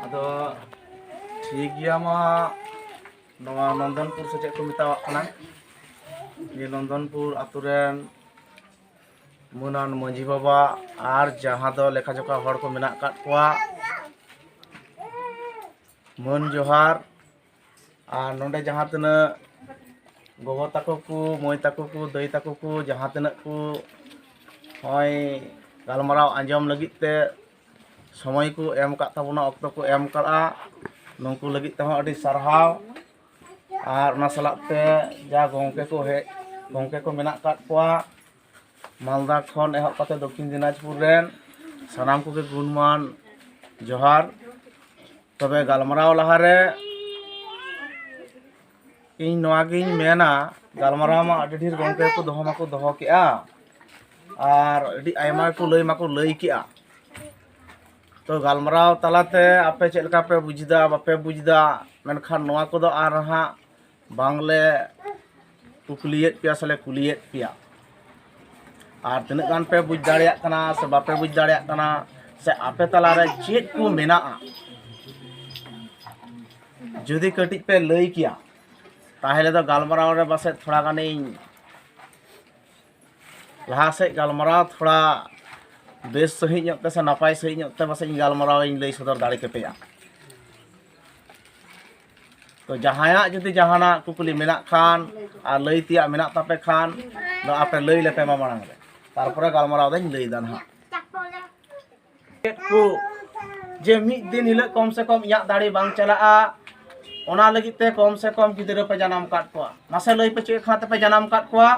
Ado ठीक गया मा नवा नंदनपुर से चेक को मितावाक कना ये नंदनपुर आतुरेन मुनान मंझी बाबा और जहाँ दो लेखा जोखा हड़ को मेना काट कोआ मन जोहार और नोंडे जहाँ तना गोगो ताको को मोय ताको को दई ताको को जहाँ तना को होय गालमाराव आंजम लगित ते समय को एम का ताबुना अक्तो को एम करा नोंकु लगित ते अडी सरहाव और ना सलाते जा गोंके को मेना काट कोआ मालदा खन एहब कते दक्षिण दिनाजपुर रेन सानाम को के गुणमान जोहार तबे गालमाराव लहारे इन नवागिन मेना गालमाराव मा अडी ढेर गोंके को दोहो केआ और अडी आयमा को लई केआ तो गालमाराव तलाते आपे चेलका पे बुझदा बापे बुझदा मेनखान नवा को दो आर हा बांगले कुकुलियत पिया सले कुलियत पिया और तिना गान पे बुझ दाड़िया कना से बापे बुझ दाड़िया कना से आपे तलारे चेत को मेना जुदी कटिज पे लई किया ताहले तो गालमाराव रे बसे थोड़ा गानी लहा से गालमाराव थोड़ा बेस सही ᱧᱚᱜ से नपाय सही ᱧᱚᱜ ते बसे गालमाराव इन लई सदर दाड़े के पेया तो जहाया जुदी जहाना कुकुली मेना खान और लई तिया मेना तापे खान दो आपे लई लेपे मा मांग रे तारपरे गालमाराव दाñ लई दान हा को जे मिद दिन हिल कम से कम इया दाड़ी बांग चलाआ ओना लगित ते कम से कम गिदरे पे जनाम काट कोआ मासे लई पे चे खाते पे जनाम काट कोआ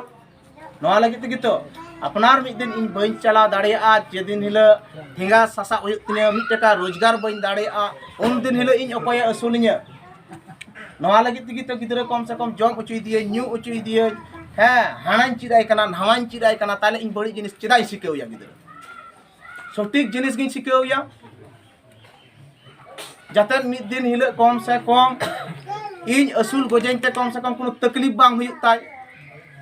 नोआ लगित गितो अपनार मिद दिन इन बइन चला दाड़िया जे दिन हिल ठेंगा सासा हुयुग तिने मिद टका रोजगार बइन दाड़िया उन दिन हिल इन अकोय असुलिnya नोआ लगित गितो गिदरे कम से कम जम उचुई दिए न्यू उचुई दिए हैं हानान चिराय कना नहावान चिराय कना ताले इन बड़ी जिनिस चिराय सिकेउया गिदरे सटीक जिनिस गिन सिकेउया जाते मिद दिन हिल कम से कम इन असुल गोजेन ते कम से कम कोनो तकलीफ बांग हुयुग ताय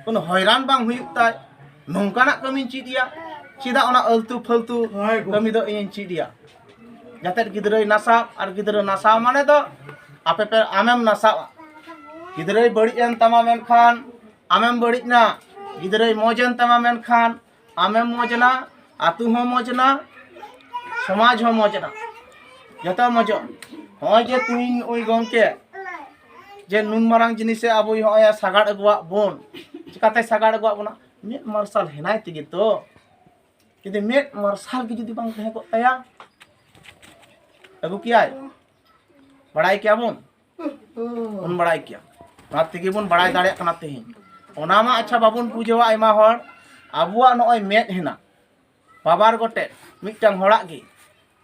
कोनो हैरान बांग हुयुग ताय नोंकाना कमी चिदिया चिदा ओना अल्तु फलतु कमी दो इन चिदिया जाते गिदरे नासा और गिदरे नासा माने तो आपे पे आमेम नासा गिदरे बड़ी एन तमा मेन खान आमेम बड़ी ना गिदरे मौजन तमा मेन खान आमेम मौजना आतु हो मौजना समाज हो मौजना जता मौजो होय जे तुइन ओई गंके जे नुन मारांग जिनिसे अबुई होय सागाड़ अगुआ बोन चिकाते सागाड़ अगुआ बोना मेट मार्शल हेनाय तिगे तो किदे मेट मार्शल के जुदी बांग तहे को तया अगु कियाय बड़ाई क्या बोन उन बड़ाई क्या ना तिगे बोन बड़ाई दाड़े कना तेहि ओना मा अच्छा बाबुन बुझवा आयमा हर अबुआ नय मेट हेना बाबार गोटे मिटटांग होड़ा गे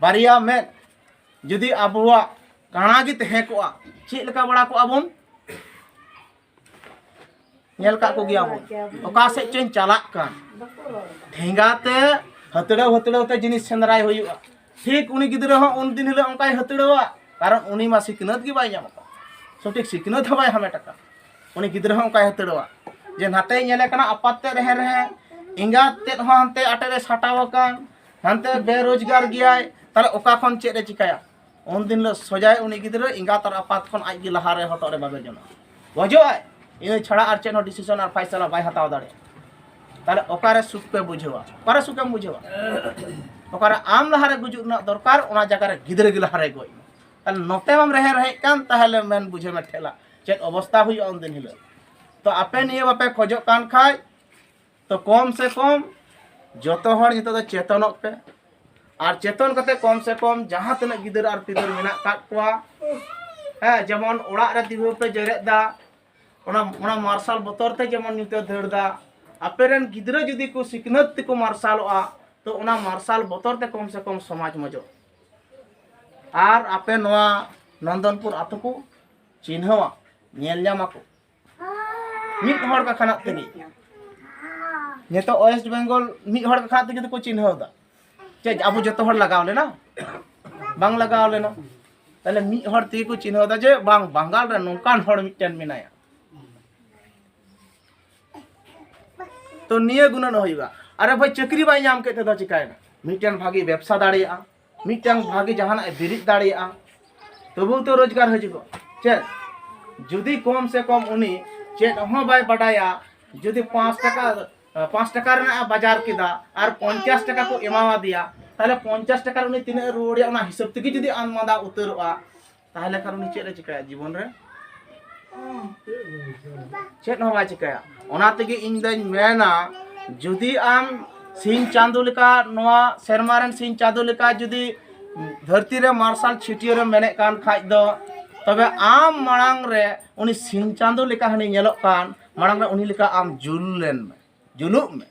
बारिया मेट जुदी अबुआ काना गे तहे कोआ चेक लका बड़ा को अबुन नेल का को गया बोन ओका से चेन चलाक कान ठेंगाते हतड़ो ते जिनिस सेंदराय होयुआ ठीक उनी गिदरे हो उन दिन हिलो अंकाय हतड़ोआ कारण उनी मा सिकनत गे बाय जामका सटीक सिकनत हो बाय हमेटका उनी गिदरे हो अंकाय हतड़ोआ जे नाते नेले कना अपाते रहे इंगा तेत हो हनते अटेरे साटाव कान हनते बेरोजगार गियाय ताले ओका खन चेक रे चिकाया उन दिन लो सजाय उनी गिदरे इंगा तर अपात खन आज गे लहारे हतरे बाबे जना गजोय इन छड़ा और चेन डिसीजन और फैसला बाय हताव दाड़े ताले ओकारे सुख पे बुझेवा ओकारे सुख पे बुझेवा ओकारे आम लहारे गुजुक ना दरकार ओना जगह रे गिदरे गे लहारे गय ताले नते माम रहे कान ताहले मेन बुझे में ठेला चेक अवस्था हुई उन दिन हिलो तो आपे निये बापे खोजो कान खाय तो कम से कम जतो हर नितो दो चेतनक पे और चेतन कते कम से कम जहाँ तना गिदर और पिदर मेना काट कोआ है जेमन ओड़ा रे दिबो पे जरेदा ओना मार्शल बतर ते जेमन नितो धरदा अपेरन गिदरा जुदी को सिकनत को मार्शलआ तो ओना मार्शल बतर ते कम से कम समाज मजो और आपे नवा नंदनपुर आतो को चिन्हवा नेल जामा को मिट हर का खाना तेगी नेतो वेस्ट बेंगल मिट हर का खाना तेगी तो को चिन्हदा चे अब जतो हर लगाव लेना बांग लगाव लेना ताले मिट हर तेगी को चिन्हदा जे बांग बंगाल रे नोकान हर मिटन मेनाया तो निये गुणन होइबा अरे भाई चक्री बाई नाम के तो चिकायना मिटन भागी व्यवसा दाड़िया मिटन भागी जहाना बिरिद दाड़िया तबु तो रोजगार हजूगो चेद जुदी कम से कम उनी चेद हो बाय बडाया जुदी 5 टका रना बाजार किदा और 50 टका को एमावा दिया ताहले 50 टका उनी तिना रुवाड़िया उना हिसाब तेगी जुदी आनमादा उतरवा ताहले खान उनी चेद चिकाया जीवन रे चेद हो बाय चिकाया ओना तेगी इन दई मेना जुदी आम सिंह चांदो लेका नोआ सेरमारन सिंह चांदो लेका जुदी धरती रे मार्शल छिटियो रे मेने कान खाज दो तबे आम मांग रे उनी सिंह चांदो लेका हनी नेलो कान मांग रे उनी लेका आम जुललेन में जुलुक में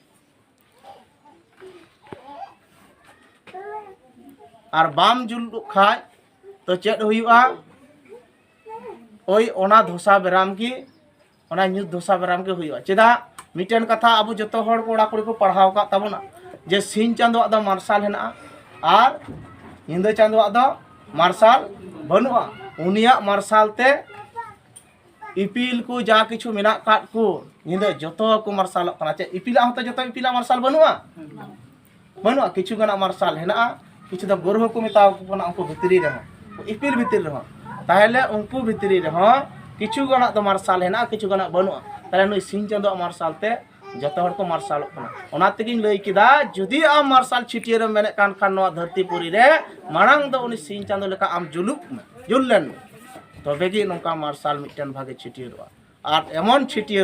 और बाम जुलुक खाज तो चेद हुयुआ ओई ओना धोसा बेराम की ओना न्यूज धोसा बेराम के हुयुआ चेदा मिटन कथा अब जो कोड़ा कुड़ी को पढ़ाव का तबना जे सिंह चांदो आदा मार्शल हेना और हिंदो चांदो आदा मार्शल बनुआ उनिया मार्शल ते इपिल को जा किछु मेना काट को हिंदो जतो को मार्शल कना चे इपिला होता जतो इपिला मार्शल बनुआ किछु गना मार्शल हेना किछु द गोरह को मेताव को ना उनको भितरी रह इपिल भितरी रह ताहले उनको भितरी रह किछु गना तो मार्शल हेना किछु गना बनुआ ताहले नुई सिंह चांदो मार्शल ते जतो हर को मार्शल कना ओना तेगिन लई किदा जुदी आम मार्शल छिटिये रे मेने कान खान नोआ धरती पुरी रे मांग दो उनी सिंह चांदो लेका आम जुलुक में जुललेन तबे गी नोका मार्शल मिटन भागे छिटिये और एमन छिटिये